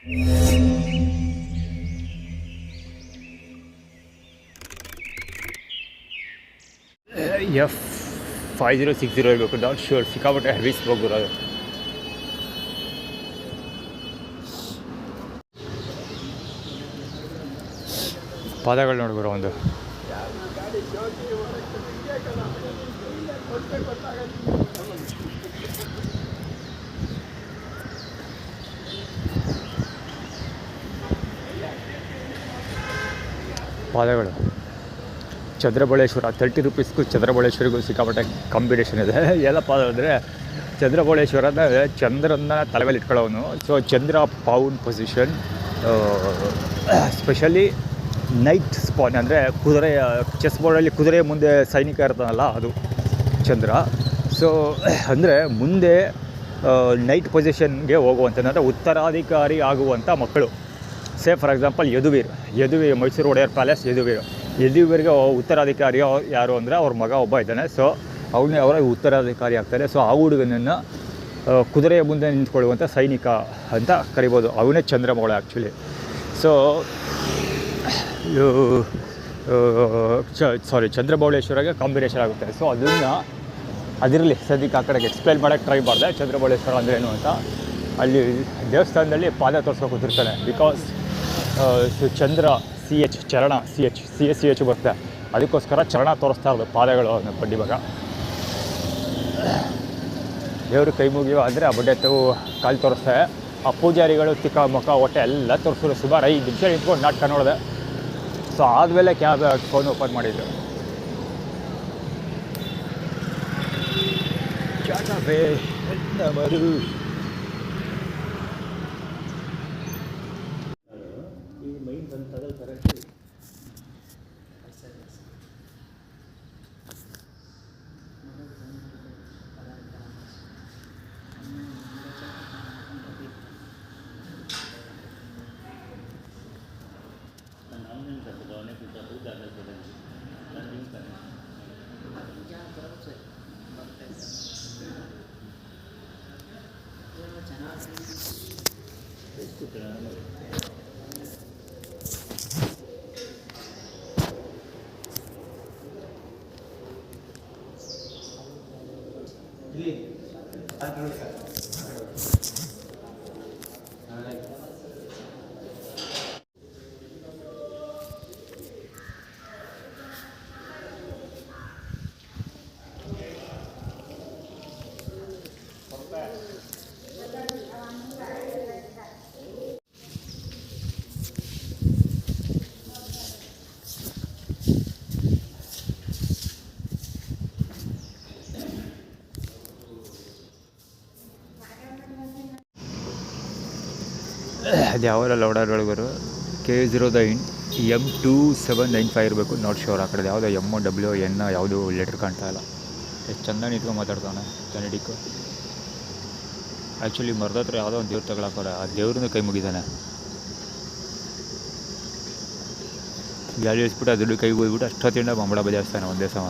F5060 ಇರಬೇಕು, not sure. ಸಿಕ್ಕಾಪಟ್ಟೆ heavy smoke ಬರೋದು. ಪಾದಗಳು ನೋಡ್ಬರೋ ಒಂದು ಪಾದಗಳು. ಚಂದ್ರಬಾಳೇಶ್ವರ 30 ರೂಪೀಸ್ಗೂ ಚಂದ್ರಬಾಳೇಶ್ವರಿಗೂ ಸಿಕ್ಕಾಪಟ್ಟೆ ಕಾಂಬಿನೇಷನ್ ಇದೆ. ಎಲ್ಲ ಪಾದ ಅಂದರೆ ಚಂದ್ರಬಾಳೇಶ್ವರ ಅಂದರೆ ಚಂದ್ರನ ತಲೆ ಮೇಲೆ ಇಟ್ಕೊಳ್ಳೋನು. ಸೊ ಚಂದ್ರ ಪೌನ್ ಪೊಸಿಷನ್, ಸ್ಪೆಷಲಿ ನೈಟ್ ಸ್ಪಾನ್ ಅಂದರೆ ಕುದುರೆಯ ಚೆಸ್ ಬೋರ್ಡಲ್ಲಿ ಕುದುರೆ ಮುಂದೆ ಸೈನಿಕ ಇರ್ತಾನಲ್ಲ, ಅದು ಚಂದ್ರ. ಸೊ ಅಂದರೆ ಮುಂದೆ ನೈಟ್ ಪೊಸಿಷನ್ಗೆ ಹೋಗುವಂಥದ್ದು, ಅಂದರೆ ಉತ್ತರಾಧಿಕಾರಿ ಆಗುವಂಥ ಮಕ್ಕಳು. Say for example Yaduveer Mysuru Wodeyar palace ಯದುವೀರ್ಗೆ ಉತ್ತರಾಧಿಕಾರಿ ಯಾರು ಅಂದರೆ ಅವ್ರ ಮಗ ಒಬ್ಬ ಇದ್ದಾನೆ. ಸೊ ಅವರ ಉತ್ತರಾಧಿಕಾರಿ ಆಗ್ತಾರೆ. ಸೊ ಆ ಹುಡುಗನನ್ನು ಕುದುರೆಯ ಮುಂದೆ ನಿಂತ್ಕೊಳ್ಳುವಂಥ ಸೈನಿಕ ಅಂತ ಕರಿಬೋದು. ಅವನೇ ಚಂದ್ರಮೌಳ ಆ್ಯಕ್ಚುಲಿ. ಸೊ ಚಂದ್ರಬಾಳೇಶ್ವರಗೆ ಕಾಂಬಿನೇಷನ್ ಆಗುತ್ತೆ. ಸೊ ಅದರಲ್ಲಿ ಸದ್ಯಕ್ಕೆ ಆ ಕಡೆಗೆ ಎಕ್ಸ್ಪ್ಲೈನ್ ಮಾಡೋಕ್ಕೆ ಟ್ರೈ ಮಾಡಿದೆ ಚಂದ್ರಬಾಳೇಶ್ವರ ಅಂದರೆ ಏನು ಅಂತ. ಅಲ್ಲಿ ದೇವಸ್ಥಾನದಲ್ಲಿ ಪಾದ ತೋರಿಸ್ಕೊಂಡು ಕೂತಿರ್ತಾನೆ. ಬಿಕಾಸ್ ಚಂದ್ರ ಚರಣ CH ಬರುತ್ತೆ, ಅದಕ್ಕೋಸ್ಕರ ಚರಣ ತೋರಿಸ್ತಾ ಇರೋದು ಪಾದಗಳು ಬಡ್ಡಿ ಭಾಗ. ದೇವರು ಕೈ ಮುಗಿಯೋ ಅಂದರೆ ಆ ಬಡ್ಡೆ ಎತ್ತವು ಕಾಲು ತೋರಿಸ್ತಾರೆ. ಆ ಪೂಜಾರಿಗಳು ತಿಕ್ಕ ಮುಖ ಹೊಟ್ಟೆ ಎಲ್ಲ ತೋರಿಸಿದ್ರು. ಸುಮಾರು 5 ನಿಮಿಷ ನಿಂತ್ಕೊಂಡು ನಾಟಕ ನೋಡಿದೆ. ಸೊ ಆದಮೇಲೆ ಕ್ಯಾಬ್ ಫೋನ್ ಓಪನ್ ಮಾಡಿದ್ರು. ಅದು ಯಾವೆಲ್ಲ ಲೌಡರ್ ಒಳಗರು K09 M2795 ಇರಬೇಕು, ನಾಟ್ ಶ್ಯೂರ್. ಆ ಕಡೆ ಯಾವುದೋ MWN ಯಾವುದು ಲೆಟ್ರ್ ಕಾಣ್ತಾ ಇಲ್ಲ. ಎಷ್ಟು ಚಂದ ನಿಂತ್ಕೊಂಡು ಮಾತಾಡ್ತಾನೆ ಕನ್ನಡಿக்கு. ಆ್ಯಕ್ಚುಲಿ ಮರದ ಹತ್ರ ಯಾವುದೋ ಒಂದು ದೇವ್ರು ತಗೊಳಕ್ಕೋರೆ, ಆ ದೇವ್ರನ್ನ ಕೈ ಮುಗಿದಾನೆ. ಗಾಡಿ ಇಳಿಸ್ಬಿಟ್ಟು ಆ ದುಡ್ಡು ಕೈಗೆ ಹೋಗ್ಬಿಟ್ಟು ಅಷ್ಟೊತ್ತಿಂದ ಬಂಬಳ ಬಜಾಯಿಸ್ತಾನೆ ಒಂದೇ ಸಮ.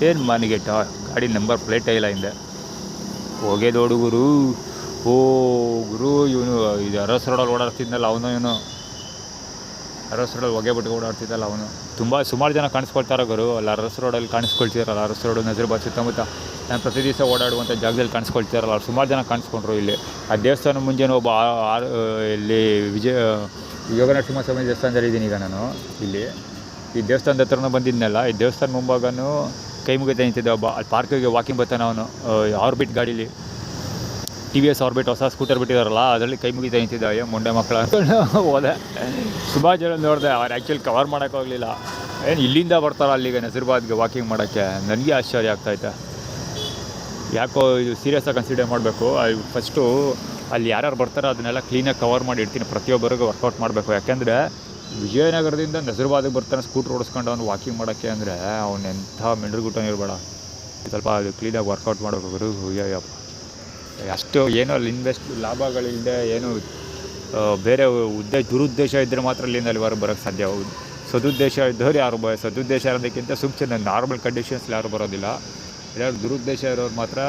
ಏನು ಮಾನಿಗೆಟ್ಟ, ಗಾಡಿ ನಂಬರ್ ಪ್ಲೇಟೇ ಇಲ್ಲ ಹಿಂದೆ. ಹೋಗೇದೋಡು ಗುರು. ಓ ಗುರು, ಇವನು ಇದು ಅರಸ್ ರೋಡಲ್ಲಿ ಓಡಾಡ್ತಿದ್ನಲ್ಲ ಇವನು ಅರಸ್ ರೋಡಲ್ಲಿ ಹೊಗೆ ಬಿಟ್ಟು ಓಡಾಡ್ತಿದ್ದಲ್ಲ ಅವನು. ಸುಮಾರು ಜನ ಕಾಣಿಸ್ಕೊಳ್ತಾರೆ ಗುರು ಅಲ್ಲಿ ಅರಸ್ ರೋಡಲ್ಲಿ ಕಾಣಿಸ್ಕೊಳ್ತಿದಾರಲ್ಲ. ಅರಸ್ ರೋಡು, ನಜರ್ಬಾದ್ ಸುತ್ತಮುತ್ತ ನಾನು ಪ್ರತಿ ದಿವಸ ಓಡಾಡುವಂಥ ಜಾಗದಲ್ಲಿ ಕಾಣಿಸ್ಕೊಳ್ತಿದಾರಲ್ಲ ಅವ್ರು ಸುಮಾರು ಜನ ಕಾಣಿಸ್ಕೊಂಡ್ರು. ಇಲ್ಲಿ ಆ ದೇವಸ್ಥಾನ ಮುಂಜಾನೆ ಒಬ್ಬ ಇಲ್ಲಿ ಯೋಗ ನರಸಿಂಹ ಸ್ವಾಮಿ ದೇವಸ್ಥಾನದಲ್ಲಿ ಇದ್ದೀನಿ ಈಗ ನಾನು. ಇಲ್ಲಿ ಈ ದೇವಸ್ಥಾನದ ಹತ್ರನೂ ಬಂದಿದ್ನಲ್ಲ, ಈ ದೇವಸ್ಥಾನ ಮುಂಭಾಗನೂ ಕೈ ಮುಗಿತಾ ನಿಂತಿದ್ದೆ ಒಬ್ಬ. ಅಲ್ಲಿ ಪಾರ್ಕಿಗೆ ವಾಕಿಂಗ್ ಬರ್ತಾನೆ ಅವನು. ಆರ್ಬಿಟ್ ಗಾಡೀಲಿ TVS ಆರ್ಬಿಟ್ ಹೊಸ ಸ್ಕೂಟರ್ ಬಿಟ್ಟಿದಾರಲ್ಲ, ಅದರಲ್ಲಿ ಕೈ ಮುಗಿತಾ ನಿಂತಿದ್ದ. ಅಯ್ಯೋ ಮೊಂಡೆ ಮಕ್ಕಳು ಅಂದ್ಕೊಂಡು ಹೋದೆ. ಸುಮಾರು ಜನ ನೋಡಿದೆ, ಅವ್ರು ಆ್ಯಕ್ಚುಲಿ ಕವರ್ ಮಾಡೋಕ್ಕಾಗಲಿಲ್ಲ. ಏನು ಇಲ್ಲಿಂದ ಬರ್ತಾರೋ ಅಲ್ಲಿಗೆ ನಜರ್ಬಾದ್ಗೆ ವಾಕಿಂಗ್ ಮಾಡೋಕ್ಕೆ. ನನಗೆ ಆಶ್ಚರ್ಯ ಆಗ್ತಾಯಿತ್ತು. ಯಾಕೋ ಇದು ಸೀರಿಯಸ್ಸಾಗಿ ಕನ್ಸಿಡರ್ ಮಾಡಬೇಕು. ಫಸ್ಟು ಅಲ್ಲಿ ಯಾರ್ಯಾರು ಬರ್ತಾರೋ ಅದನ್ನೆಲ್ಲ ಕ್ಲೀನಾಗಿ ಕವರ್ ಮಾಡಿ ಇಡ್ತೀನಿ. ಪ್ರತಿಯೊಬ್ಬರಿಗೂ ವರ್ಕೌಟ್ ಮಾಡಬೇಕು. ಯಾಕೆಂದರೆ ವಿಜಯನಗರದಿಂದ ನಜರ್ಬಾದಿಗೆ ಬರ್ತಾನೆ ಸ್ಕೂಟ್ರ್ ಓಡಿಸ್ಕೊಂಡು ಅವ್ನು ವಾಕಿಂಗ್ ಮಾಡೋಕ್ಕೆ ಅಂದರೆ ಅವ್ನು ಎಂಥ ಮೆಂಡ್ರಗುಟ್ಟನ ಇರಬೇಡ. ಸ್ವಲ್ಪ ಅದು ಕ್ಲೀನಾಗಿ ವರ್ಕೌಟ್ ಮಾಡಬೇಕು ಗುರು. ಅಯ್ಯಪ್ಪ, ಅಷ್ಟು ಏನೋ ಅಲ್ಲಿ ಲಾಭಗಳಿಲ್ಲದೆ ಏನು ಬೇರೆ ದುರುದ್ದೇಶ ಇದ್ದರೆ ಮಾತ್ರ ಅಲ್ಲಿಂದ ಅಲ್ಲಿವರೆಗೆ ಬರೋಕ್ಕೆ ಸಾಧ್ಯ. ಸದುದ್ದೇಶ ಇದ್ದವ್ರು ಯಾರು ಸದುದ್ದೇಶ ಇರೋದಕ್ಕಿಂತ ಸುಮ್ಮನೆ ನಾರ್ಮಲ್ ಕಂಡೀಷನ್ಸ್ ಯಾರು ಬರೋದಿಲ್ಲ. ಎಲ್ಲರೂ ದುರುದ್ದೇಶ ಇರೋರು ಮಾತ್ರ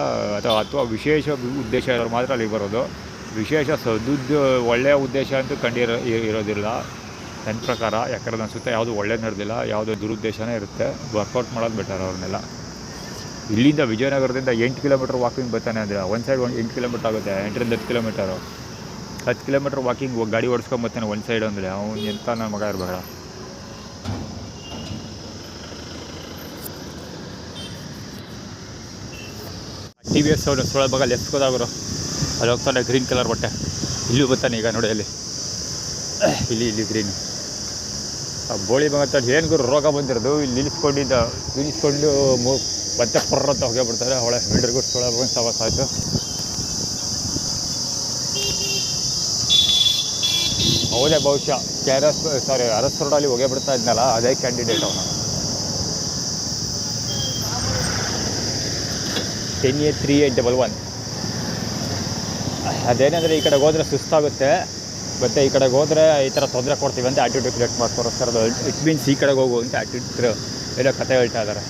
ಅಥವಾ ವಿಶೇಷ ಉದ್ದೇಶ ಇರೋರು ಮಾತ್ರ ಅಲ್ಲಿಗೆ ಬರೋದು. ವಿಶೇಷ ಒಳ್ಳೆಯ ಉದ್ದೇಶ ಅಂತೂ ಇರೋದಿಲ್ಲ ನನ್ನ ಪ್ರಕಾರ. ಯಾಕಂದ್ರೆ ನನ್ನ ಸುತ್ತ ಯಾವುದು ಒಳ್ಳೇದು ನಡೆದಿಲ್ಲ, ಯಾವುದೋ ದುರುದ್ದೇಶನೇ ಇರುತ್ತೆ. ವರ್ಕೌಟ್ ಮಾಡೋದು ಬೆಟರ್ ಅವ್ರನ್ನೆಲ್ಲ. ಇಲ್ಲಿಂದ ವಿಜಯನಗರದಿಂದ 8 ಕಿಲೋಮೀಟ್ರ್ ವಾಕಿಂಗ್ ಬರ್ತಾನೆ ಅಂದರೆ ಒಂದು ಸೈಡ್ 8 ಕಿಲೋಮೀಟ್ರ್ ಆಗುತ್ತೆ, 8ರಿಂದ 10 ಕಿಲೋಮೀಟರು. 10 ಕಿಲೋಮೀಟ್ರ್ ವಾಕಿಂಗ್ ಗಾಡಿ ಓಡಿಸ್ಕೊಂಬರ್ತಾನೆ ಒಂದು ಸೈಡ್ ಅಂದರೆ ಅವ್ನು ಎಂಥ ನನ್ನ ಮಗ ಇರಬೇಡ. TVS ಸೊಳ ಭಾಗ ಲೆಫ್ಟ್ ಹೋದಾಗರು ಅಲ್ಲಿ ಹೋಗ್ತಾನೆ, ಗ್ರೀನ್ ಕಲರ್ ಬಟ್ಟೆ. ಇಲ್ಲೂ ಬರ್ತಾನೆ ಈಗ ನೋಡಿ ಅಲ್ಲಿ, ಇಲ್ಲಿ ಗ್ರೀನು. ಆ ಬೋಳಿ ಮಗ ಏನು ಗುರು ರೋಗ ಬಂದಿರೋದು. ಇಲ್ಲಿ ನಿಲ್ಲಿಸ್ಕೊಂಡು ಮತ್ತೆ ಪರ್ರಂತ ಹೋಗೇ ಬಿಡ್ತಾರೆ. ಅವಳೆ ಬಿಲ್ಡರ್ಗೂ ಸೊಳ ಬಂದು ಸವಾಸ ಆಯಿತು. ಅವನೇ ಬಹುಶಃ ಅರಸ್ ರೋಡಲ್ಲಿ ಹೋಗೇ ಬಿಡ್ತಾ ಇದ್ನಲ್ಲ, ಅದೇ ಕ್ಯಾಂಡಿಡೇಟ್ ಅವನು. 10A3811. ಅದೇನೆಂದರೆ ಈ ಕಡೆಗೆ ಹೋದರೆ ಸುಸ್ತಾಗುತ್ತೆ, ಮತ್ತು ಈ ಕಡೆಗೆ ಹೋದರೆ ಈ ಥರ ತೊಂದರೆ ಕೊಡ್ತೀವಿ ಅಂತ ಆ್ಯಟಿಟ್ಯೂಡ್ ಕ್ರಿಯೇಟ್ ಮಾಡ್ತಾರೆ ಸರ್. ಅದು ಇಟ್ ಮೀನ್ಸ್ ಈ ಕಡೆಗೆ ಹೋಗು ಅಂತ ಆ್ಯಟಿಟ್ಯೂಡ್ ಏನೋ ಕತೆ ಹೇಳ್ತಾ ಇದ್ದಾರೆ.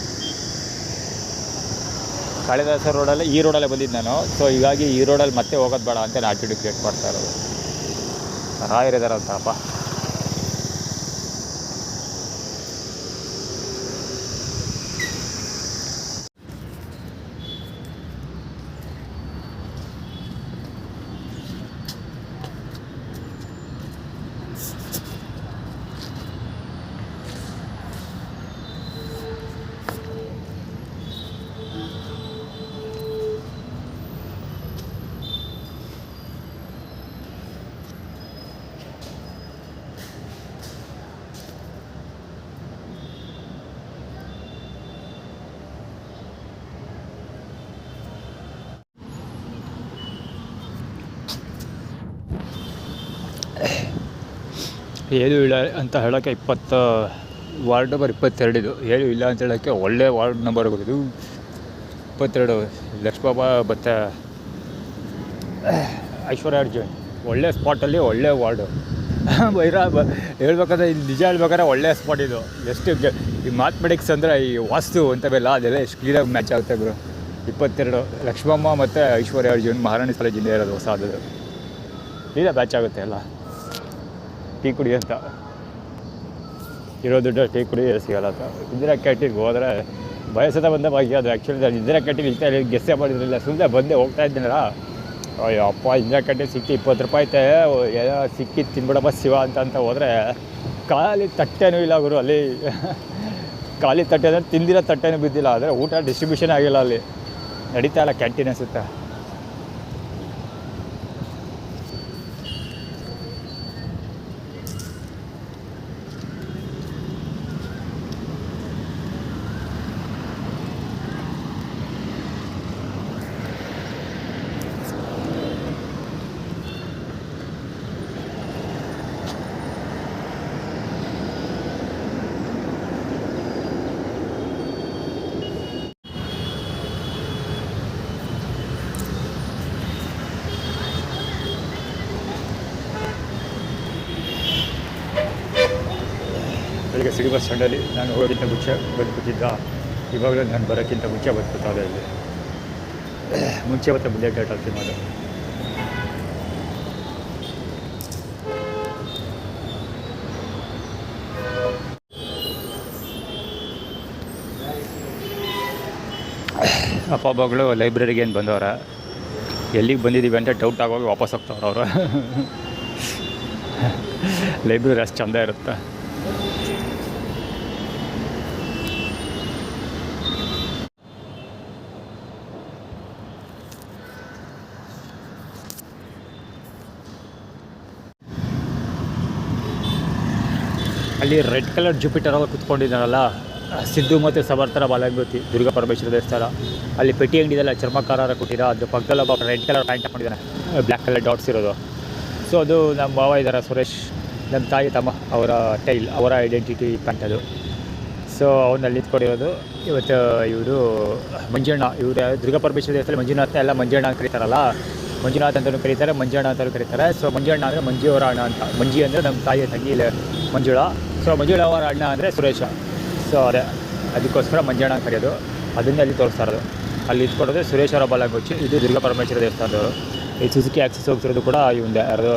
ಕಾಳಿದಾಸ ರೋಡಲ್ಲಿ ಈ ರೋಡಲ್ಲೇ ಬಂದಿದ್ದು ನಾನು. ಸೊ ಹೀಗಾಗಿ ಈ ರೋಡಲ್ಲಿ ಮತ್ತೆ ಹೋಗೋದು ಬೇಡ ಅಂತ ಆ್ಯಟಿಟ್ಯೂಡ್ ಕ್ರಿಯೇಟ್ ಮಾಡ್ತಾ ಇರೋದು. ರಾಯರಿದಾರಂತಪ್ಪ. ಏನೂ ಇಲ್ಲ ಅಂತ ಹೇಳೋಕ್ಕೆ ವಾರ್ಡ್ ನಂಬರ್ 22 ಇದು. ಏನೂ ಇಲ್ಲ ಅಂತ ಹೇಳೋಕ್ಕೆ ಒಳ್ಳೆ ವಾರ್ಡ್ ನಂಬರ್ ಇದು 22. ಲಕ್ಷ್ಮಮ್ಮ ಮತ್ತು ಐಶ್ವರ್ಯ ಅರ್ಜುನ್ ಒಳ್ಳೆ ಸ್ಪಾಟಲ್ಲಿ ಒಳ್ಳೆ ವಾರ್ಡು. ಹೇಳ್ಬೇಕಾದ್ರೆ ಇಲ್ಲಿ ನಿಜ ಹೇಳ್ಬೇಕಾದ್ರೆ ಒಳ್ಳೆ ಸ್ಪಾಟ್ ಇದು. ಎಷ್ಟು ಈ ಮ್ಯಾಥಮೆಟಿಕ್ಸ್ ಅಂದರೆ ಈ ವಾಸ್ತು ಅಂತವೆಲ್ಲ ಅದೆಲ್ಲ ಎಷ್ಟು ಕ್ಲೀನಾಗಿ ಮ್ಯಾಚ್ ಆಗುತ್ತೆ ಗುರು. 22 ಲಕ್ಷ್ಮಮ್ಮ ಮತ್ತು ಐಶ್ವರ್ಯ ಅರ್ಜುನ್ ಮಹಾರಾಣಿ ಕಾಲೇಜಿಂದ ಇರೋದು ಹೊಸದು. ಇಲ್ಲ ಮ್ಯಾಚ್ ಆಗುತ್ತೆ ಎಲ್ಲ. ಟೀ ಕುಡಿ ಅಂತ ಇರೋ ದುಡ್ಡು ಟೀ ಕುಡಿ ಸಿಗಲ್ಲ ಅಂತ. ಇಂದಿರಾ ಕ್ಯಾಂಟೀನ್ಗೆ ಹೋದರೆ ಬಯಸದ ಬಂದ ಭಾಗ್ಯ. ಅದು ಆ್ಯಕ್ಚುಲಿ ನಾನು ಇಂದಿರಾ ಕ್ಯಾಂಟೀನ್ ಇರ್ತಾ ಇಲ್ಲ, ಗೆಸ್ಸೇ ಮಾಡಿದ್ರಿಲ್ಲ, ಸುಮ್ಮನೆ ಬಂದೆ ಹೋಗ್ತಾ ಇದ್ದೀನಲ್ಲ. ಅಯ್ಯೋ ಅಪ್ಪ, ಇಂದಿರಾ ಕ್ಯಾಂಟೀನ್ ಸಿಕ್ಕಿ 20 ರೂಪಾಯಿ ಐತೆ, ಏನೋ ಸಿಕ್ಕಿ ತಿನ್ಬಿಡಪ್ಪ ಶಿವ ಅಂತ ಹೋದರೆ ಖಾಲಿ ತಟ್ಟೆನೂ ಇಲ್ಲ ಗುರು ಅಲ್ಲಿ. ಖಾಲಿ ತಟ್ಟೆ ಅಂದರೆ ತಿಂದಿರೋ ತಟ್ಟೆನೂ ಬಿದ್ದಿಲ್ಲ. ಆದರೆ ಊಟ ಡಿಸ್ಟ್ರಿಬ್ಯೂಷನ್ ಆಗಿಲ್ಲ ಅಲ್ಲಿ, ನಡೀತಾ ಇಲ್ಲ ಕ್ಯಾಂಟೀನ್ ಅನಿಸುತ್ತೆ. ಬೆಳಿಗ್ಗೆ ಸಿಟಿ ಬಸ್ ಸ್ಟ್ಯಾಂಡಲ್ಲಿ ನಾನು ಹೋಗೋಕ್ಕಿಂತ ಮುಂಚೆ ಬಂದು ಕೂತಿದ್ದ. ಇವಾಗಲೂ ನಾನು ಬರೋಕ್ಕಿಂತ ಮುಂಚೆ ಬಂದು ಕೂತಾದೆ ಇಲ್ಲಿ. ಮುಂಚೆ ಮತ್ತು ಬುಲೆಟ್ ಡೇಟ್ ಹಾಕಿ ಮಾಡೋದು. ಅಪ್ಪ ಮಗಳು ಲೈಬ್ರರಿಗೆ ಏನು ಬಂದವ್ರ, ಎಲ್ಲಿಗೆ ಬಂದಿದ್ದೀವಿ ಅಂತ ಡೌಟ್ ಆಗೋಗಿ ವಾಪಸ್ ಹೋಗ್ತವ್ರು ಅವರು. ಲೈಬ್ರರಿ ಅಷ್ಟು ಚೆಂದ ಇರುತ್ತೆ. ಅಲ್ಲಿ ರೆಡ್ ಕಲರ್ ಜುಪಿಟರಲ್ಲಿ ಕುತ್ಕೊಂಡಿದ್ದಾರಲ್ಲ ಸಿದ್ದು ಮತ್ತು ಸಮರ್ಥರ ಬಾಲಂಗುತಿ ದುರ್ಗಾ ಪರಮೇಶ್ವರ ದೇವಸ್ಥಾನ. ಅಲ್ಲಿ ಪೆಟ್ಟಿ ಅಂಗಡಿದೆಲ್ಲ ಚರ್ಮಕಾರ ಕೊಟ್ಟಿರೋ ಅದು ಪಕ್ಕದಲ್ಲಿ ಒಬ್ಬ ರೆಡ್ ಕಲರ್ ಪ್ಯಾಂಟ್ ಹಾಕೊಂಡಿದ್ದಾನೆ, ಬ್ಲ್ಯಾಕ್ ಕಲರ್ ಡಾಟ್ಸ್ ಇರೋದು. ಸೊ ಅದು ನಮ್ಮ ಮಾವ ಇದ್ದಾರೆ ಸುರೇಶ್, ನಮ್ಮ ತಾಯಿ ತಮ್ಮ ಅವರ ಟೈಲ್, ಅವರ ಐಡೆಂಟಿಟಿ ಪ್ಯಾಂಟ್ ಅದು. ಸೊ ಅವನಲ್ಲಿ ನಿಂತ್ಕೊಂಡಿರೋದು. ಇವತ್ತು ಇವರು ಮಂಜಣ್ಣ, ಇವರು ದುರ್ಗಾ ಪರಮೇಶ್ವರ ದೇವಸ್ಥಾನ ಮಂಜುನಾಥ ಎಲ್ಲ ಮಂಜಣ್ಣ ಅಂತ ಕರೀತಾರಲ್ಲ, ಮಂಜುನಾಥ್ ಅಂತಲೂ ಕರೀತಾರೆ, ಮಂಜಣ್ಣ ಅಂತಲೂ ಕರೀತಾರೆ. ಸೊ ಮಂಜಣ್ಣ ಅಂದರೆ ಮಂಜಿಯವರ ಅಣ್ಣ ಅಂತ. ಮಂಜಿ ಅಂದರೆ ನಮ್ಮ ತಾಯಿಯ ತಂಗಿ ಮಂಜುಳ. ಸೊ ಮಂಜುಳ ಅವರ ಅಣ್ಣ ಅಂದರೆ ಸುರೇಶ. ಸೊ ಅದಕ್ಕೋಸ್ಕರ ಮಂಜಣ್ಣ ಕರೆಯೋದು. ಅದನ್ನೇ ಅಲ್ಲಿ ತೋರಿಸ್ತಾ ಇರೋದು. ಅಲ್ಲಿ ಇದ್ಕೊಡೋದೆ ಸುರೇಶ್ವರ ಬಾಲಂಗುಚ್ಚಿ. ಇದು ದುರ್ಗಾ ಪರಮೇಶ್ವರ ದೇವಸ್ಥಾನದವರು. ಈ ಸುಜುಕಿ ಆಕ್ಸಿಸ್ ಹೋಗ್ತಿರೋದು ಕೂಡ ಇವಂದೆ, ಯಾರು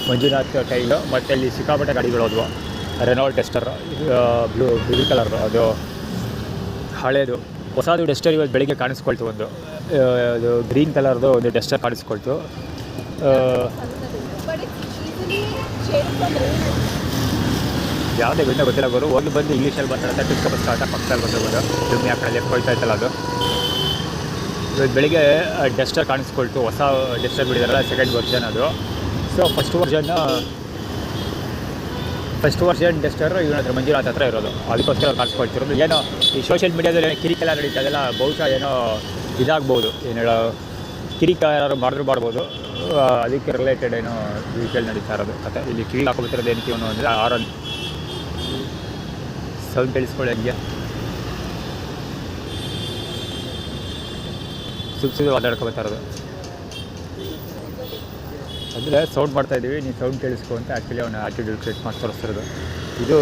ಮಂಜುನಾಥ್ ಟೈಲು. ಮತ್ತು ಇಲ್ಲಿ ಸಿಕ್ಕಾಪಟ್ಟೆ ಗಾಡಿಗಳು ಹೋದ್ವು. ರೆನಾಲ್ಟ್ ಟೆಸ್ಟರ್ ಬ್ಲೂ ಕಲರ್, ಅದು ಹಳೇದು. ಹೊಸದು ಡೆಸ್ಟರ್ ಇವತ್ತು ಬೆಳಿಗ್ಗೆ ಕಾಣಿಸ್ಕೊಳ್ತು. ಅದು ಗ್ರೀನ್ ಕಲರ್ದು ಒಂದು ಡೆಸ್ಟರ್ ಕಾಣಿಸ್ಕೊಳ್ತು. ಯಾವುದೇ ಬಿಟ್ಟೆ ಗೊತ್ತಿಲ್ಲ ಗುರು. ಹೋಗಿ ಬಂದು ಇಂಗ್ಲೀಷಲ್ಲಿ ಮಾತಾಡ್ತಾ ಟಿಕ್ಕ ಬಸ್ ಸ್ಟಾರ್ಟ ಪಕ್ಕದಲ್ಲಿ ಬಂದಿರ್ಬೋದು. ದುಮ್ಮಿ ಆ ಕಡೆ ಲೆಫ್ಟ್ ಹೋಗ್ತಾ ಇತ್ತಲ್ಲ ಅದು. ಇವತ್ತು ಬೆಳಿಗ್ಗೆ ಡೆಸ್ಟರ್ ಕಾಣಿಸ್ಕೊಳ್ತು. ಹೊಸ ಡೆಸ್ಟರ್ ಬಿಟ್ಟಿದಾರಲ್ಲ, ಸೆಕೆಂಡ್ ವರ್ಷನ್ ಅದು. ಸೊ ಫಸ್ಟ್ ವರ್ಷನ್ ಡೆಸ್ಟರ್ ಇವನ ಹತ್ರ ಮಂಜುನಾಥ್ ಹತ್ರ ಇರೋದು. ಅದಕ್ಕೋಸ್ಕರ ಕಾಣಿಸ್ಕೊಳ್ತಿರೋದು. ಏನೋ ಈ ಸೋಷಿಯಲ್ ಮೀಡಿಯಾದಲ್ಲಿ ಕಿರಿಕೆಲ್ಲ ನಡೀತಾ ಇದೆಲ್ಲ, ಬಹುಶಃ ಏನೋ ಇದಾಗ್ಬೋದು, ಏನು ಹೇಳೋ ಕಿರಿಕ ಯಾರು ಮಾಡ್ಬೋದು. ಅದಕ್ಕೆ ರಿಲೇಟೆಡ್ ಏನೋ ವಿಷಯ ನಡೀತಾ ಇರೋದು ಕತೆ. ಇಲ್ಲಿ ಕಿವಿ ಹಾಕೋಬಿಟ್ಟಿರೋದು ಏನಕ್ಕೆ ಇವನು ಅಂದರೆ ಆರನ್ ಸೌಂಡ್ ಕೇಳಿಸ್ಕೊಳ್ಳಿ. ಹಂಗೆ ಸುಮ್ಮನೆ ಮಾತಾಡ್ಕೊಳ್ತಾ ಇರೋದು. ಅಂದರೆ ಸೌಂಡ್ ಮಾಡ್ತಾಯಿದ್ದೀವಿ, ನೀವು ಸೌಂಡ್ ಕೇಳಿಸ್ಕೊ ಅಂತ ಆ್ಯಕ್ಚುಲಿ ಅವನ ಆ್ಯಟಿಟ್ಯೂಡ್ ಕ್ರಿಯೇಟ್ ಮಾಡಿ ತೋರಿಸ್ತಿರೋದು. ಇದು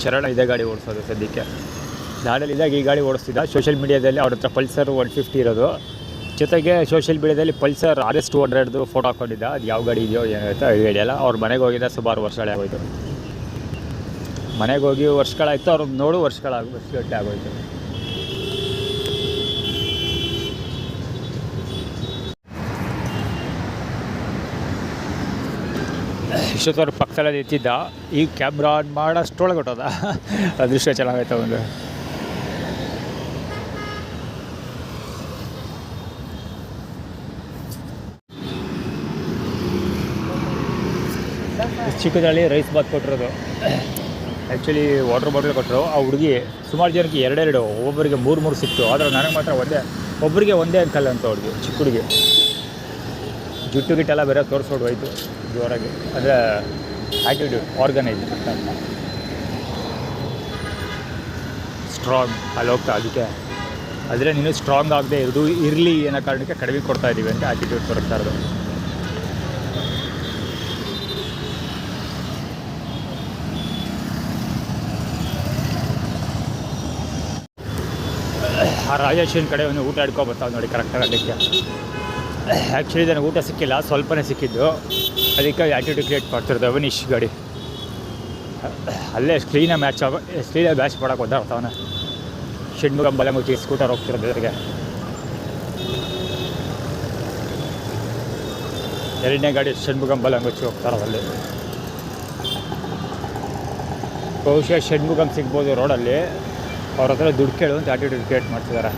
ಚರಣ ಇದೇ ಗಾಡಿ ಓಡಿಸೋದು ಸದ್ಯಕ್ಕೆ. ನಾಡಲ್ಲಿ ಇದ್ದಾಗ ಈ ಗಾಡಿ ಓಡಿಸ್ತಿದ್ದ. ಸೋಷಿಯಲ್ ಮೀಡಿಯಾದಲ್ಲಿ ಅವ್ರ ಹತ್ರ ಪಲ್ಸರ್ 150 ಇರೋದು. ಜೊತೆಗೆ ಸೋಷಿಯಲ್ ಮೀಡಿಯಾದಲ್ಲಿ ಪಲ್ಸರ್ RS 200 ಫೋಟೋ ಹಾಕ್ಕೊಂಡಿದ್ದ. ಅದು ಯಾವ ಗಾಡಿ ಇದೆಯೋ ಏನಂತ ಹೇಳಿಯಲ್ಲ. ಅವ್ರ ಮನೆಗೆ ಹೋಗಿದ್ದ ಸುಮಾರು ವರ್ಷಗಳೇ ಆಗೋಯ್ತು. ಮನೆಗೆ ಹೋಗಿ ವರ್ಷಗಳಾಯಿತು, ಅವ್ರನ್ನ ನೋಡು ವರ್ಷಗಟ್ಟಲೆ ಆಗೋಯ್ತು. ಇಷ್ಟೊತ್ತವ್ರ ಪಕ್ಕದಲ್ಲೇ ನಿಂತಿದ್ದ. ಈ ಕ್ಯಾಮ್ರಾ ಆನ್ ಮಾಡೋಷ್ಟೊಳಗೆ ಹೊಟ್ಟೋದ. ಅದೃಷ್ಟ ಚೆನ್ನಾಗೈತೆ ಒಂದು. ಚಿಕ್ಕದಲ್ಲಿ ರೈಸ್ ಬಾತ್ ಕೊಟ್ಟಿರೋದು. ಆ್ಯಕ್ಚುಲಿ ವಾಟರ್ ಬಾಟಲ್ ಕೊಟ್ಟರು. ಆ ಹುಡುಗಿ ಸುಮಾರು ಜನಕ್ಕೆ 2 ಒಬ್ಬೊಬ್ಬರಿಗೆ 3 ಸಿಕ್ತು. ಆದರೆ ನನಗೆ ಮಾತ್ರ ಒಬ್ಬರಿಗೆ ಒಂದೇ ಅಂಕಲ್ ಅಂತ ಹುಡುಗಿ, ಚಿಕ್ಕ ಹುಡುಗಿ. ಜುಟ್ಟು ಗಿಟ್ಟೆಲ್ಲ ಬೇರೆ ತೋರಿಸ್ಕೊಂಡು ಹೋಯ್ತು ಜೋರಾಗಿ. ಅಂದರೆ ಆ್ಯಟಿಟ್ಯೂಡ್ ಆರ್ಗನೈಸ್ ಸ್ಟ್ರಾಂಗ್ ಅಲ್ಲಿ ಹೋಗ್ತಾ. ಅದಕ್ಕೆ ಆದರೆ ನೀನು ಸ್ಟ್ರಾಂಗ್ ಆಗದೆ ಇರಲಿ ಅನ್ನೋ ಕಾರಣಕ್ಕೆ ಕಡಿಮೆ ಕೊಡ್ತಾಯಿದ್ದೀವಿ ಅಂತ ಆ್ಯಟಿಟ್ಯೂಡ್ ತೋರಿಸ್ತಾ ಇರೋದು. ಆ ರಾಜೇಶನ್ ಕಡೆ ಒಂದು ಊಟ ಹಿಡ್ಕೊಬರ್ತಾವೆ ನೋಡಿ ಕರೆಕ್ಟಾಗಿ. ಅದಕ್ಕೆ ಆ್ಯಕ್ಚುಲಿ ನನಗೆ ಊಟ ಸಿಕ್ಕಿಲ್ಲ, ಸ್ವಲ್ಪನೇ ಸಿಕ್ಕಿದ್ದು. ಅದಕ್ಕೆ ಆ್ಯಟಿಟ್ಯೂಡ್ ಕ್ರಿಯೇಟ್ ಮಾಡ್ತಿರೋದು ಅವನೀಶ್ ಗಾಡಿ. ಅಲ್ಲೇ ಕ್ಲೀನಾಗಿ ಮ್ಯಾಚ್ ಮಾಡೋಕ್ಕೆ ಒದ್ದಾಡ್ತಾವನೆ. ಷಣ್ಮುಗಂ ಬಲಂಗುಚ್ಚಿ ಸ್ಕೂಟರ್ ಹೋಗ್ತಿರೋದು ಎದುರಿಗೆ. 2ನೇ ಗಾಡಿ ಷಣ್ಮುಗಂ ಬಲಂಗುಚ್ಚಿ ಹೋಗ್ತಾರಲ್ಲಿ. ಬಹುಶಃ ಷಣ್ಮುಗಂ ಸಿಗ್ಬೋದು ರೋಡಲ್ಲಿ. ಅವ್ರ ಹತ್ರ ದುಡ್ಡು ಕೇಳು ಅಂತ ಆ್ಯಟಿಟ್ಯೂಡ್ ಕ್ರಿಯೇಟ್ ಮಾಡ್ತಿದ್ದಾರೆ.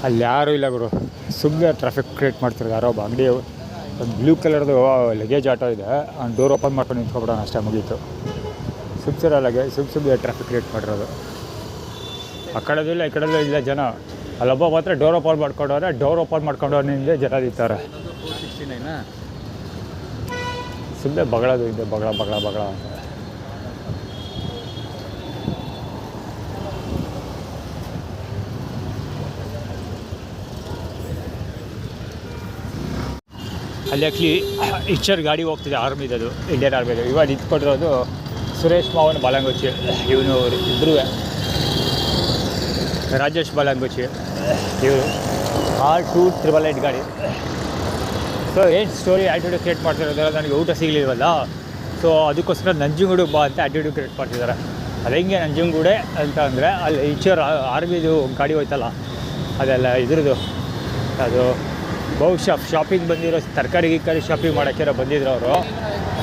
ಅಲ್ಲಿ ಯಾರೂ ಇಲ್ಲ ಗುರು. ಸುಮ್ಮನೆ ಟ್ರಾಫಿಕ್ ಕ್ರಿಯೇಟ್ ಮಾಡ್ತಿರೋದು. ಯಾರೋ ಒಬ್ಬ ಅಂಗಡಿ ಒಂದು ಬ್ಲೂ ಕಲರ್ದು ಲಗೇಜ್ ಆಟೋ ಇದೆ. ಅವ್ನು ಡೋರ್ ಓಪನ್ ಮಾಡ್ಕೊಂಡು ನಿಂತ್ಕೊಬಿಡೋಣ ಅಷ್ಟೇ, ಮುಗೀತು. ಸುಮ್ಮನೆ ಟ್ರಾಫಿಕ್ ಕ್ರಿಯೇಟ್ ಮಾಡಿರೋದು. ಆ ಕಡೆದೂ ಇಲ್ಲ ಈ ಕಡೆದೂ ಇಲ್ಲ ಜನ. ಅಲ್ಲೊಬ್ಬ ಮಾತ್ರ ಡೋರ್ ಓಪನ್ ಮಾಡ್ಕೊಂಡವ್ರೆ. ಡೋರ್ ಓಪನ್ ಮಾಡ್ಕೊಂಡವ್ನಿಂದ ಜನ ನಿಂತಾರೆ. ಸುಮ್ಮನೆ ಬಗಳದು ಇದೆ, ಬಗಳ ಅಂತ. ಅಲ್ಲಿ ಆ್ಯಕ್ಚುಲಿ ಇಚ್ಚರ್ ಗಾಡಿ ಹೋಗ್ತಿದೆ, ಆರ್ಮಿದದು, ಇಂಡಿಯನ್ ಆರ್ಮಿದು. ಇವಾಗ ನಿಂತ್ಕೊಂಡಿರೋದು ಸುರೇಶ್ ಮಾವನ್ ಬಾಲಂಗುಚ್ಚಿ. ಇವನು ಇಬ್ಬರು ರಾಜೇಶ್ ಬಾಲಂಗುಚ್ಚಿ. ಇವರು R2888 ಗಾಡಿ. ಸೊ ಏನು ಸ್ಟೋರಿ ಆ್ಯಟಿಟ್ಯೂಡ್ ಕ್ರಿಯೇಟ್ ಮಾಡ್ತಿರೋದಲ್ಲ, ನನಗೆ ಊಟ ಸಿಗಲಿಲ್ವಲ್ಲ, ಸೊ ಅದಕ್ಕೋಸ್ಕರ ನಂಜನಗೂಡು ಬಾ ಅಂತ ಆ್ಯಟಿಟ್ಯೂಡ್ ಕ್ರಿಯೇಟ್ ಮಾಡ್ತಿದ್ದಾರೆ. ಅದು ಹೆಂಗೆ ನಂಜನಗೂಡೆ ಅಂತ ಅಂದರೆ, ಅಲ್ಲಿ ಇಚ್ಚರ್ ಆರ್ಮಿದು ಗಾಡಿ ಹೋಯ್ತಲ್ಲ, ಅದೆಲ್ಲ ಇದ್ರದ್ದು ಅದು ಬಹುಶಃ ಶಾಪಿಂಗ್ ಬಂದಿರೋ, ತರಕಾರಿ ಶಾಪಿಂಗ್ ಮಾಡೋಕ್ಕೆ ಬಂದಿದ್ರು ಅವರು.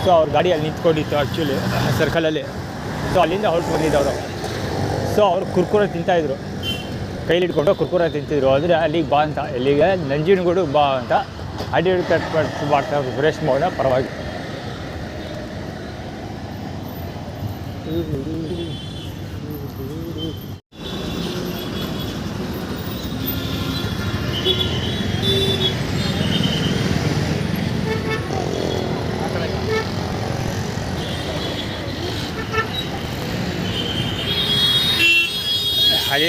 ಸೊ ಅವ್ರ ಗಾಡಿ ಅಲ್ಲಿ ನಿಂತ್ಕೊಂಡಿತ್ತು ಆ್ಯಕ್ಚುಲಿ ಸರ್ಕಲಲ್ಲಿ. ಸೊ ಅಲ್ಲಿಂದ ಹೊರಟು ಬಂದಿದ್ದವರು. ಸೊ ಅವರು ಕುರ್ಕುರೆ ತಿಂತಾಯಿದ್ರು, ಕೈಲಿ ಇಟ್ಕೊಂಡು ಕುರ್ಕುರೆ ತಿಂತಿದ್ರು. ಆದರೆ ಅಲ್ಲಿಗೆ ಬಾ ಅಂತ, ಎಲ್ಲಿಗೆ ನಂಜನಗೂಡು ಬಾ ಅಂತ ಆ್ಯಟಿಟ್ಯೂಡ್ ಕಟ್ ಮಾಡ್ತಾ ಸುರೇಶ್ ಮೌನ ಪರವಾಗಿ. ಅಲ್ಲಿ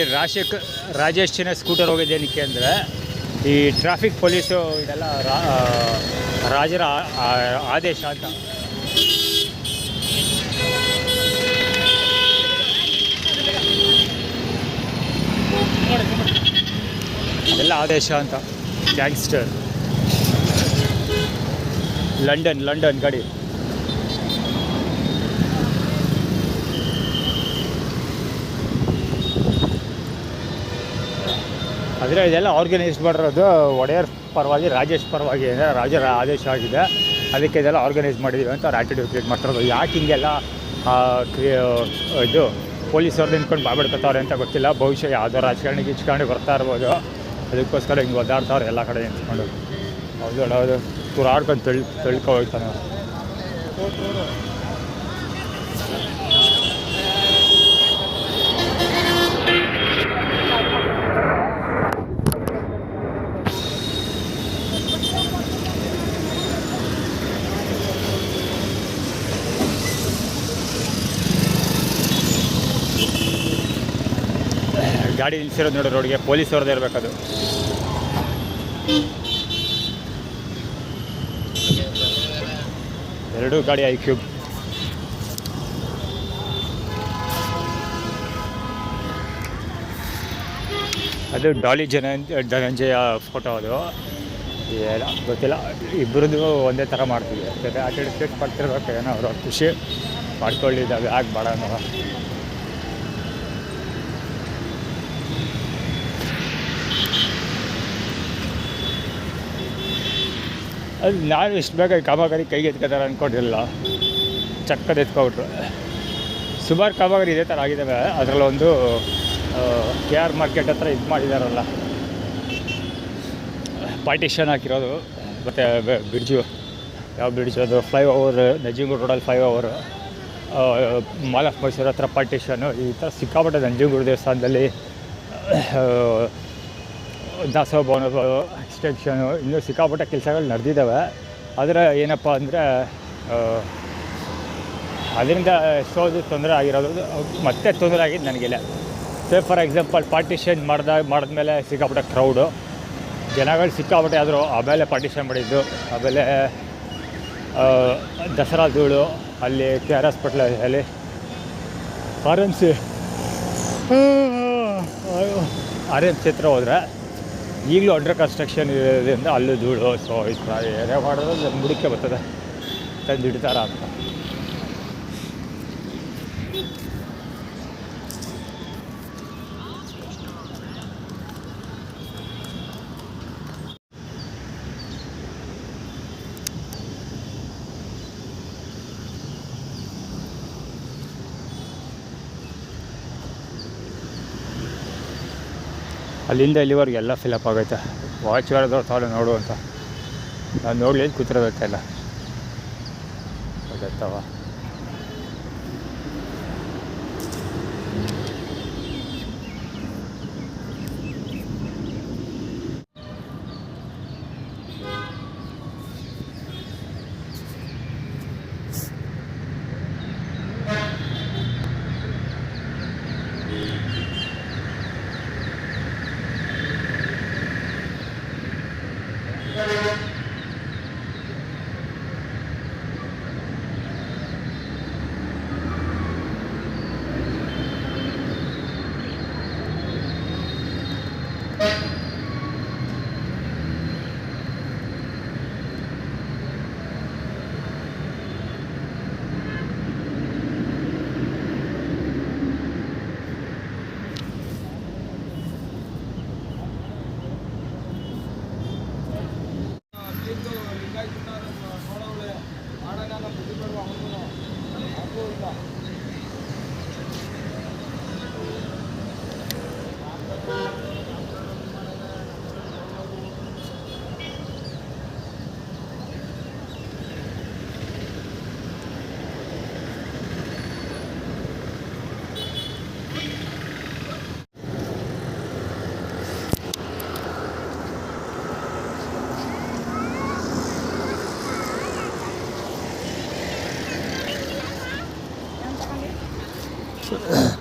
ರಾಜೇಶ್ನ ಸ್ಕೂಟರ್ ಹೋಗಿದ್ದೇನಕ್ಕೆ ಅಂದರೆ ಈ ಟ್ರಾಫಿಕ್ ಪೊಲೀಸು ಇದೆಲ್ಲ ರಾಜರ ಆದೇಶ ಅಂತ. ಎಲ್ಲ ಆದೇಶ ಅಂತ. ಗ್ಯಾಂಗ್ಸ್ಟರ್ ಲಂಡನ್ ಗಾಡಿ. ಆದರೆ ಇದೆಲ್ಲ ಆರ್ಗನೈಸ್ ಮಾಡಿರೋದು ಒಡೆಯರ್ ಪರವಾಗಿ, ರಾಜೇಶ್ ಪರವಾಗಿ ರಾಜರ ಆದೇಶ ಆಗಿದೆ, ಅದಕ್ಕೆ ಇದೆಲ್ಲ ಆರ್ಗನೈಸ್ ಮಾಡಿದ್ದೀವಿ ಅಂತ ಅವ್ರು ಆ್ಯಟಿಟ್ಯೂಡ್ ಕ್ರಿಯೇಟ್ ಮಾಡ್ತಿರೋದು. ಯಾಕೆ ಹಿಂಗೆಲ್ಲ ಇದು ಪೊಲೀಸವ್ರು ನಿಂತ್ಕೊಂಡು ಬಾಬಿಡ್ಕೊತಾವ್ರೆ ಅಂತ ಗೊತ್ತಿಲ್ಲ. ಬಹುಶಃ ಯಾವುದೋ ರಾಜಕಾರಣಿ ಬರ್ತಾ ಇರ್ಬೋದು, ಅದಕ್ಕೋಸ್ಕರ ಹಿಂಗೆ ಒದ್ದಾಡ್ತಾವ್ರೆ ಎಲ್ಲ ಕಡೆ ನಿಂತ್ಕೊಂಡು. ಹೌದು ತುರಾಡ್ಕೊಂಡು ತಳ್ಕೊ ಹೋಗ್ತಾನೆ. ಗಾಡಿ ನಿಲ್ಸಿರೋದು ನೋಡಿ ರೋಡ್ಗೆ, ಪೊಲೀಸ್ ಅವ್ರದ್ದೇ ಇರಬೇಕದು. ಎರಡೂ ಗಾಡಿ iQube. ಅದು ಡಾಲಿ ಧನಂಜಯ ಫೋಟೋ. ಅದು ಏನೋ ಗೊತ್ತಿಲ್ಲ, ಇಬ್ಬರದ್ದು ಒಂದೇ ಥರ ಮಾಡ್ತೀವಿ ಅಷ್ಟೇ. ಆಟಿಟ್ಯೂಡ್ ಮಾಡ್ತಿರ್ಬೇಕು, ಏನೋ ಅವರು ಖುಷಿ ಮಾಡ್ಕೊಳ್ಳಿದ್ದಾವೆ, ಯಾಕೆ ಬೇಡ ಅನ್ನೋ. ಅದು ನಾನು ಇಷ್ಟು ಬೇಗ ಕಾಮಗಾರಿ ಕೈಗೆ ಎತ್ಕೋತಾರೆ ಅಂದ್ಕೊಂಡಿರಲಿಲ್ಲ, ಚಕ್ಕದ ಎತ್ಕೊಬಿಟ್ರು. ಸುಮಾರು ಕಾಮಗಾರಿ ಇದೇ ಥರ ಆಗಿದ್ದಾವೆ. ಅದರಲ್ಲೊಂದು KR ಮಾರ್ಕೆಟ್ ಹತ್ರ ಇದು ಮಾಡಿದಾರಲ್ಲ, ಪಾರ್ಟಿಷನ್ ಹಾಕಿರೋದು. ಮತ್ತು ಬ್ರಿಡ್ಜು, ಯಾವ ಬ್ರಿಡ್ಜ್ ಅದು, ಫ್ಲೈಓವರ್, ನಂಜನಗೂಡು ರೋಡಲ್ಲಿ ಫ್ಲೈಓವರು, ಮಾಲ್ ಆಫ್ ಮೈಸೂರು ಹತ್ರ ಪಾರ್ಟಿಷನ್ನು, ಈ ಥರ ಸಿಕ್ಕಾಪಟ್ಟೆ. ನಂಜನಗೂಡು ದೇವಸ್ಥಾನದಲ್ಲಿ ದಾಸೋಹ ಭವನ ಎಕ್ಸ್ಟೆನ್ಷನು, ಇನ್ನೂ ಸಿಕ್ಕಾಪಟ್ಟೆ ಕೆಲಸಗಳು ನಡೆದಿದ್ದಾವೆ. ಆದರೆ ಏನಪ್ಪ ಅಂದರೆ ಅದರಿಂದ ಎಷ್ಟೋದು ತೊಂದರೆ ಆಗಿರೋದು, ಮತ್ತೆ ತೊಂದರೆ ಆಗಿದ್ದು ನನಗಿಲ್ಲ. ಫಾರ್ ಎಕ್ಸಾಂಪಲ್ ಪಾರ್ಟಿಷನ್ ಮಾಡಿದ್ಮೇಲೆ ಸಿಕ್ಕಾಪಟ್ಟೆ ಕ್ರೌಡು, ಜನಗಳು ಸಿಕ್ಕಾಪಟ್ಟೆ ಆದರೂ. ಆಮೇಲೆ ಪಾರ್ಟಿಷನ್ ಮಾಡಿದ್ದು, ಆಮೇಲೆ ದಸರಾ ಧೂಳು ಅಲ್ಲಿ KR ಹಾಸ್ಪಿಟ್ಲಲ್ಲಿ RMC ಹತ್ರ ಹೋದರೆ ಈಗಲೂ ಅಂಡರ್ ಕನ್ಸ್ಟ್ರಕ್ಷನ್ ಇರೋದ್ರಿಂದ ಅಲ್ಲೂ ಧೂಳು. ಸೊ ಈ ಥರ ಏನೇ ಮಾಡೋದು ಬುಡಕ್ಕೆ ಬರ್ತದೆ, ತಂದು ಇಡ್ತಾರ ಅಂತ. ಅಲ್ಲಿಂದ ಇಲ್ಲಿವರೆಗೆ ಎಲ್ಲ ಫಿಲಪ್ ಆಗೈತೆ. ವಾಚ್ ಬರೋದವ್ರು ತಾಳು ನೋಡು ಅಂತ ನಾನು ನೋಡಲಿ ಕೂತಿರೋದೈತೆಲ್ಲ ಗೊತ್ತಾವ.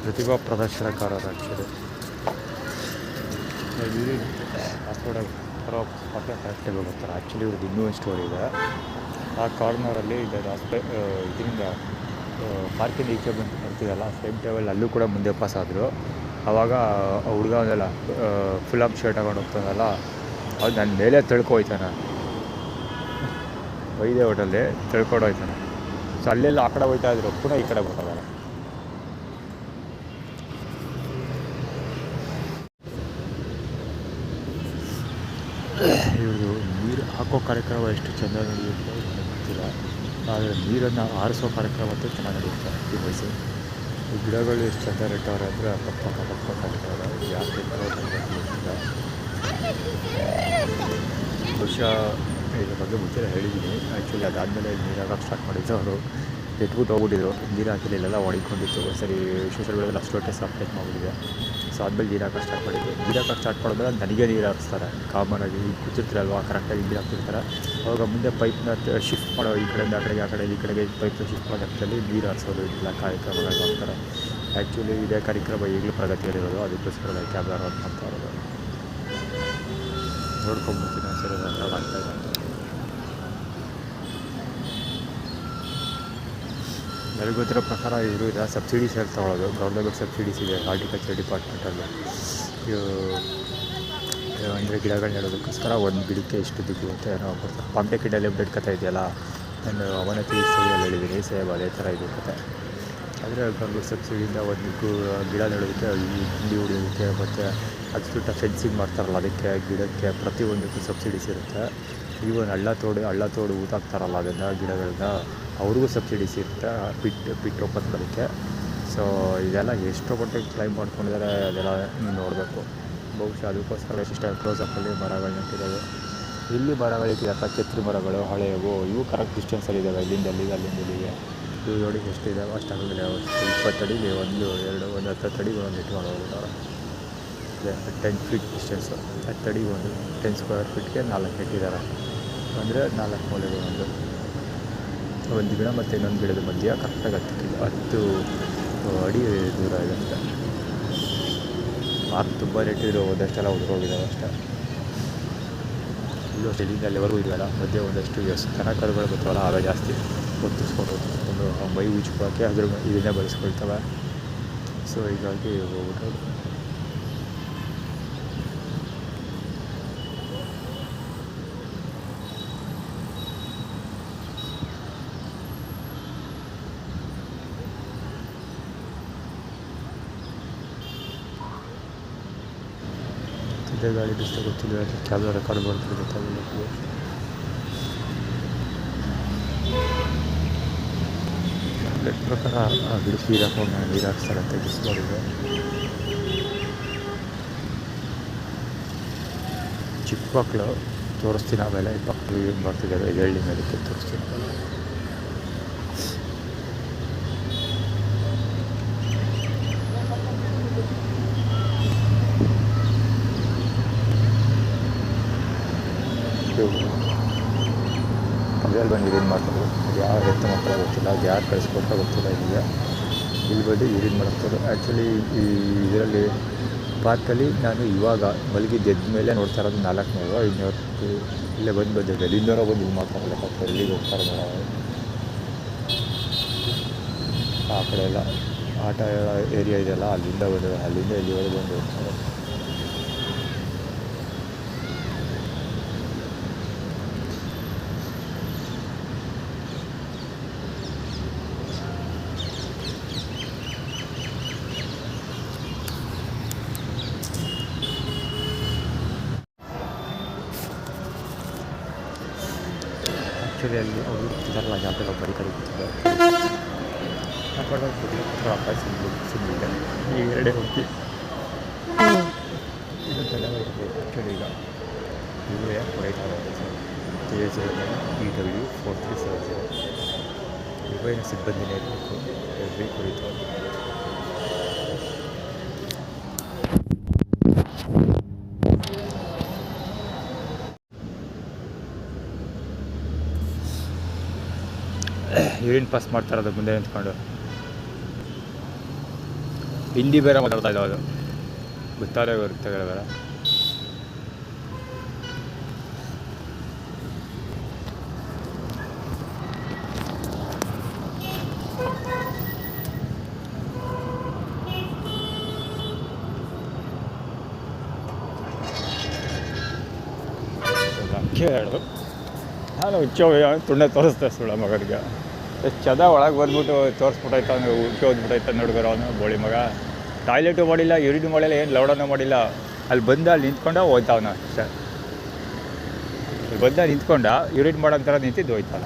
ಪ್ರತಿಭಾ ಪ್ರದರ್ಶನಕಾರರಾಗ್ತದೆ. ಕಾಸರಗೋಡಲ್ಲಿ ಬರೋ ಸ್ಪಾಟೇ ಕರೆಕ್ಟಾಗಿ ಹೋಗ್ತಾರೆ. ಆ್ಯಕ್ಚುಲಿ ಇವ್ರದ್ದು ಇನ್ನೂ ಒಂದು ಸ್ಟೋರಿ ಇದೆ. ಆ ಕಾರ್ನರಲ್ಲಿ ಇದೆ ಇದರಿಂದ ಪಾರ್ಕಿಂದ ಈಚೆ ಬಂದು ಬರ್ತಿದ್ದಲ್ಲ, ಸೇಮ್ ಟೈಮಲ್ಲಿ ಅಲ್ಲೂ ಕೂಡ ಮುಂದೆ ಪಾಸ್ ಆದರು. ಆವಾಗ ಹುಡುಗ ಒಂದಲ್ಲ ಫುಲ್ ಅಪ್ ಶರ್ಟ್ ಹಾಕೊಂಡು ಹೋಗ್ತಾನಲ್ಲ, ಅದು ನನ್ನ ಮೇಲೆ ತಳ್ಕೊಯ್ತಾನೆ. ವೈದೆ ಹೋಟೆಲ್ಲಿ ತಿಳ್ಕೊಂಡು ಹೋಯ್ತಾನೆ. ಸೊ ಅಲ್ಲೆಲ್ಲ ಆ ಕಡೆ ಹೋಯ್ತಾ ಇದ್ರು ಕೂಡ ಈ ಕಡೆ ಬರ್ತಾಯಿದ್ದಾರೆ. ಇವರು ನೀರು ಹಾಕೋ ಕಾರ್ಯಕ್ರಮ ಎಷ್ಟು ಚೆಂದ ನಡೆಯುತ್ತೆ ನನಗೆ ಗೊತ್ತಿಲ್ಲ, ಆದರೆ ನೀರನ್ನು ಆರಿಸೋ ಕಾರ್ಯಕ್ರಮ ಅಂತೂ ಚೆನ್ನಾಗಿ ನಡೆಯುತ್ತೆ ಈ ವಯಸ್ಸು. ಈ ಗಿಡಗಳು ಎಷ್ಟು ಚೆಂದ ನೆಟ್ಟವ್ರೆ ಅಂದರೆ ಅಕ್ಕಪಕ್ಕ ಕಟ್ತಾರೆ. ಯಾಕೆ ಗೊತ್ತಿಲ್ಲ. ಬಹುಶಃ ಇದ್ರ ಬಗ್ಗೆ ಮುಂಚೆ ಹೇಳಿದ್ದೀನಿ. ಆ್ಯಕ್ಚುಲಿ ಅದಾದಮೇಲೆ ನೀರು ಹಾಕೋಕ್ಕೆ ಸ್ಟಾರ್ಟ್ ಮಾಡಿದ್ದು ಅವರು ಎಟ್ಬಿಟ್ಟು ಹೋಗ್ಬಿಟ್ಟಿದ್ರು. ನೀರು ಹಾಕಿಲ್ಲ, ಇಲ್ಲೆಲ್ಲ ಒಣಗಿಕೊಂಡಿತ್ತು. ಸರಿ ಸೋಷಿಯಲ್ ಮೀಡಿಯಾದಲ್ಲಿ ಅಷ್ಟು ಟೆಸ್ಟ್ ಅಪ್ಡೇಟ್ ಮಾಡಿಬಿಟ್ಟಿದೆ. ಸೊ ಆದಮೇಲೆ ನೀರು ಹಾಕೋಕ್ಕೆ ಸ್ಟಾರ್ಟ್ ಮಾಡಿದ್ದೆ. ನೀರು ಹಾಕೋಕ್ಕೆ ಸ್ಟಾರ್ಟ್ ಮಾಡಿದ್ರೆ ನನಗೆ ನೀರು ಹಾಕಿಸ್ತಾರೆ. ಕಾಮನಾಗಿ ಈಗ ಕೂತಿರ್ತೀರಲ್ವ, ಕರೆಕ್ಟಾಗಿ ನೀರು ಹಾಕ್ತಿರ್ತಾರೆ. ಅವಾಗ ಮುಂದೆ ಪೈಪ್ನ ಶಿಫ್ಟ್ ಮಾಡೋ, ಈ ಕಡೆಯಿಂದ ಆ ಕಡೆಗೆ, ಆ ಕಡೆ ಈ ಕಡೆಗೆ ಪೈಪ್ನ ಶಿಫ್ಟ್ ಮಾಡೋ ಹತ್ತಲ್ಲಿ ನೀರು ಹಾರಿಸೋದು ಇಲ್ಲ ಕಾರ್ಯಕ್ರಮಗಳು ಮಾಡ್ತಾರೆ. ಆ್ಯಕ್ಚುಲಿ ಇದೇ ಕಾರ್ಯಕ್ರಮ ಈಗಲೂ ಪ್ರಗತಿಯಲ್ಲಿರೋದು. ಅದಕ್ಕೋಸ್ಕರ ಕ್ಯಾಬ್ಲಾರ್ ಅಂತ ಮಾಡ್ತಾ ಇರೋದು. ನೋಡ್ಕೊಂಡ್ಬಿಡ್ತೀನಿ ಸರಿ ಆಗ್ತಾಯಿದೆ. ನನಗೆ ಗೊತ್ತಿರೋ ಪ್ರಕಾರ ಇವರು ಇದೆ ಸಬ್ಸಿಡೀಸ್ ಹೇಳಿ ತೊಗೊಳೋದು. ಗೌರ್ಮೆಂಟ್ ಸಬ್ಸಿಡೀಸ್ ಇದೆ ಹಾರ್ಟಿಕಲ್ಚರ್ ಡಿಪಾರ್ಟ್ಮೆಂಟಲ್ಲಿ. ಅಂದರೆ ಗಿಡಗಳು ನೆಡೋದಕ್ಕೋಸ್ಕರ ಒಂದು ಗಿಡಕ್ಕೆ ಇಷ್ಟು ದುಡ್ಡು ಅಂತ ಏನೋ ಕೊಡ್ತಾರೆ. ಪಾಂಪ್ಟೆ ಕಿಡಲ್ಲಿ ಅಪ್ಡೇಟ್ ಕಥೆ ಇದೆಯಲ್ಲ, ನಾನು ಅವನತಿ ಸ್ಟೋರಿಯಲ್ಲಿ ಹೇಳಿದ್ದೀನಿ. ಸೇಮ್ ಅದೇ ಥರ ಇದು ಕಥೆ. ಆದರೆ ಗೌರ್ಮೆಂಟ್ ಸಬ್ಸಿಡಿಯಿಂದ ಒಂದು ಗಿಡ ನೆಡೋದಕ್ಕೆ, ಈ ಹಿಂಡಿ ಹೊಡಿಯೋದಕ್ಕೆ, ಮತ್ತು ಅದು ಸುತ್ತ ಫೆನ್ಸಿಂಗ್ ಮಾಡ್ತಾರಲ್ಲ ಅದಕ್ಕೆ, ಗಿಡಕ್ಕೆ ಪ್ರತಿಯೊಂದಕ್ಕೂ ಸಬ್ಸಿಡೀಸ್ ಇರುತ್ತೆ. ಈವನ್ ಹಳ್ಳ ತೋಡು ಊತಾಕ್ತಾರಲ್ಲ ಅದನ್ನು ಗಿಡಗಳನ್ನ, ಅವ್ರಿಗೂ ಸಬ್ಸಿಡೀಸ್ ಇರುತ್ತೆ ಪಿಟ್ ಓಪನ್ ಮಾಡೋದಕ್ಕೆ. ಸೊ ಇದೆಲ್ಲ ಎಷ್ಟೋ ಮಟ್ಟಿಗೆ ಕ್ಲೈಮ್ ಮಾಡ್ಕೊಂಡಿದ್ದಾರೆ ಅದೆಲ್ಲ ನೀವು ನೋಡಬೇಕು. ಬಹುಶಃ ಅದಕ್ಕೋಸ್ಕರ ಇಷ್ಟ ಕ್ಲೋಸಪ್ಪಲ್ಲಿ ಮರಗಳು ನೆಟ್ಟಿರೋದು. ಇಲ್ಲಿ ಮರಗಳಿದ್ದಾವೆ, ಛತ್ರಿ ಮರಗಳು ಹಳೆಯವು, ಇವು ಕರೆಕ್ಟ್ ಡಿಸ್ಟೆನ್ಸಲ್ಲಿದ್ದಾವೆ. ಇಲ್ಲಿಂದ ಅಲ್ಲಿಗೆ, ಅಲ್ಲಿಂದ ಇಲ್ಲಿಗೆ. ಇವು ನೋಡಿ ಎಷ್ಟಿದ್ದಾವೆ ಅಷ್ಟಾಗಲಿಲ್ಲ. 20 ಅಡಿಗೆ 1, 2, 10 ಅಡಿಗೆ ಒಂದು ಇಟ್ಕೊಂಡು ಹೋಗಿದ್ದಾರೆ. 10 ಫೀಟ್ ಡಿಸ್ಟೆನ್ಸು, 10 ಅಡಿಗೆ 10 ಸ್ಕ್ವೇರ್ ಫೀಟ್ಗೆ 4 ಇಟ್ಟಿದ್ದಾರೆ. ಅಂದರೆ 4 ಮೂಲೆಗೆ ಒಂದು ಗಿಡ ಮತ್ತು ಇನ್ನೊಂದು ಗಿಡದ ಮಧ್ಯ ಕರೆಕ್ಟಾಗಿ 10 ಅಡಿ ದೂರ ಇದೆ ಅಷ್ಟೇ. ಮಾರ್ಕ್ ತುಂಬ ನೆಟ್ಟಿದ್ರು, ಒಂದಷ್ಟೆಲ್ಲ ಉದುರೋಗಿದ್ದಾವೆ ಅಷ್ಟೇ. ಇಲ್ಲೂ ಇಲ್ಲಿಂದ ಅಲ್ಲಿವರೆಗೂ ಇದೆಯಲ್ಲ, ಮಧ್ಯೆ ಒಂದಷ್ಟು ದನ ಕರುಗಳು ಬರ್ತಾವಲ್ಲ, ಆಗ ಜಾಸ್ತಿ ಒತ್ತಿಸ್ಕೊಂಡು ಮೈ ಉಜ್ಕೋಕ್ಕೆ ಅದ್ರ ಇದನ್ನೇ ಬಳಸ್ಕೊಳ್ತವೆ. ಸೊ ಹೀಗಾಗಿ ಹೋಗ್ಬಿಟ್ಟು ಇದೇ ಗಾಳಿ ಬಿಸ್ತ ಗೊತ್ತಿಲ್ಲ, ಕ್ಯಾಬ್ಲ ರೆಕಾರ್ಡ್ ಮಾಡ್ತಾರೆ ಗೊತ್ತಾಗಿಲ್ಲ. ಬ್ಲಡ್ ಪ್ರಕಾರ ಗಿಡ ನೀರು ಹಾಕೊಂಡು ನೀರು ಹಾಕ್ತಾರೆ ಅಂತ ಗಿಸ್ಕೊಂಡಿದೆ. ಚಿಕ್ಕ ಮಕ್ಕಳು ತೋರಿಸ್ತೀನಿ ಆಮೇಲೆ. ಮಕ್ಕಳು ಏನು ಮಾಡ್ತಿದ್ದಾರೆ ಎಳ್ಳಿ ಮೇಲಕ್ಕೆ ತೋರಿಸ್ತೀನಿ. ಮನೆಯಲ್ಲಿ ಬಂದು ಯೂರಿನ್ ಮಾಡ್ತಾರೆ. ಯಾವ ಹೆತ್ತ ಮಕ್ಕಳ ಗೊತ್ತಿಲ್ಲ, ಅದು ಯಾರು ಕಳಿಸ್ಕೊಟ್ಟ ಗೊತ್ತಿಲ್ಲ. ಇಲ್ಲಿ ಬಂದು ಯೂರಿನ್ ಮಾಡ್ತಾರೆ. ಆ್ಯಕ್ಚುಲಿ ಈ ಇದರಲ್ಲಿ ಪಾರ್ಕಲ್ಲಿ ನಾನು ಇವಾಗ ಮಲಗಿದ್ದು ಎದ್ದ ಮೇಲೆ ನೋಡ್ತಾ ಇರೋದು 400 500 ಇಲ್ಲೇ ಬಂದಿದ್ದೆ. ಎಲ್ಲಿಂದವರ ಬಂದು ಇದು ಮಾಡ್ತಾರಲ್ಲ, ಪಾಪ ಎಲ್ಲಿಗೆ ಹೋಗ್ತಾರೆ ಆ ಕಡೆ ಎಲ್ಲ ಆಟ ಏರಿಯಾ ಇದೆಯಲ್ಲ, ಅಲ್ಲಿಂದ ಬಂದಿದೆ. ಅಲ್ಲಿಂದ ಇಲ್ಲಿವರೆಗೆ ಬಂದು ಹೋಗ್ತಾರೆ. ಆ್ಯಕ್ಚುಲಿ ಅಲ್ಲಿ ಅವರು ಇದ್ದಾರಲ್ಲ ಜಾಗದಲ್ಲಿ ಬರೀ ಕಡೆ ಕೂತಿದ್ದಾರೆ. ಆ ಕಡೆ ಅಪ್ಪಾಯಿ ಸಿಗಲಿಲ್ಲ. ಈ ಎರಡೇ ಹೋಗಿ ಇದು ಚೆನ್ನಾಗಿದೆ. ಆ್ಯಕ್ಚುಲಿ ಈಗ ಇವರೇ ಹೊರೈತಾರೆ. TH-EW4370 ಇವೈನ ಸಿಬ್ಬಂದಿನೇ ಇರಬೇಕು. ಎಲ್ಲಿ ಕುರಿತು ಯೂರಿನ್ ಪಾಸ್ ಮಾಡ್ತಾ ಇರೋದು ಮುಂದೆ ನಿಂತ್ಕೊಂಡು. ಹಿಂದಿ ಬೇರೆ ಮಾತಾಡ್ತಾ ಇದ್ದಾವೆ, ಅದು ಗೊತ್ತಾಗಲೇ ಬರುತ್ತೆ ಬೇರೆ. ಕೇಳು ನಾನು ಹುಚ್ಚೋಗ ತುಂಡೆ ತೋರಿಸ್ದೆ ಸುಳ್ಳ ಮಗನಿಗೆ ಎಷ್ಟು ಚದ ಒಳಗೆ ಬಂದ್ಬಿಟ್ಟು ತೋರಿಸ್ಬಿಟ್ಟೈತ ಅವ್ನು ಹುಚ್ಚಿ ಹೋದ್ಬಿಟ್ಟೈತ ನೋಡ್ಗರ ಅವನು ಬೋಳಿ ಮಗ. ಟಾಯ್ಲೆಟು ಮಾಡಿಲ್ಲ, ಯೂರಿನ್ ಮಾಡಿಲ್ಲ, ಏನು ಲೌಡನೂ ಮಾಡಿಲ್ಲ. ಅಲ್ಲಿ ಬಂದು ಅಲ್ಲಿ ನಿಂತ್ಕೊಂಡ ಹೋಯ್ತಾವನ ಅಷ್ಟೇ. ಅಲ್ಲಿ ಬಂದ ನಿಂತ್ಕೊಂಡ ಯೂರಿನ್ ಮಾಡೋಂಥರ ನಿಂತಿದ್ದು ಹೋಯ್ತಾನ.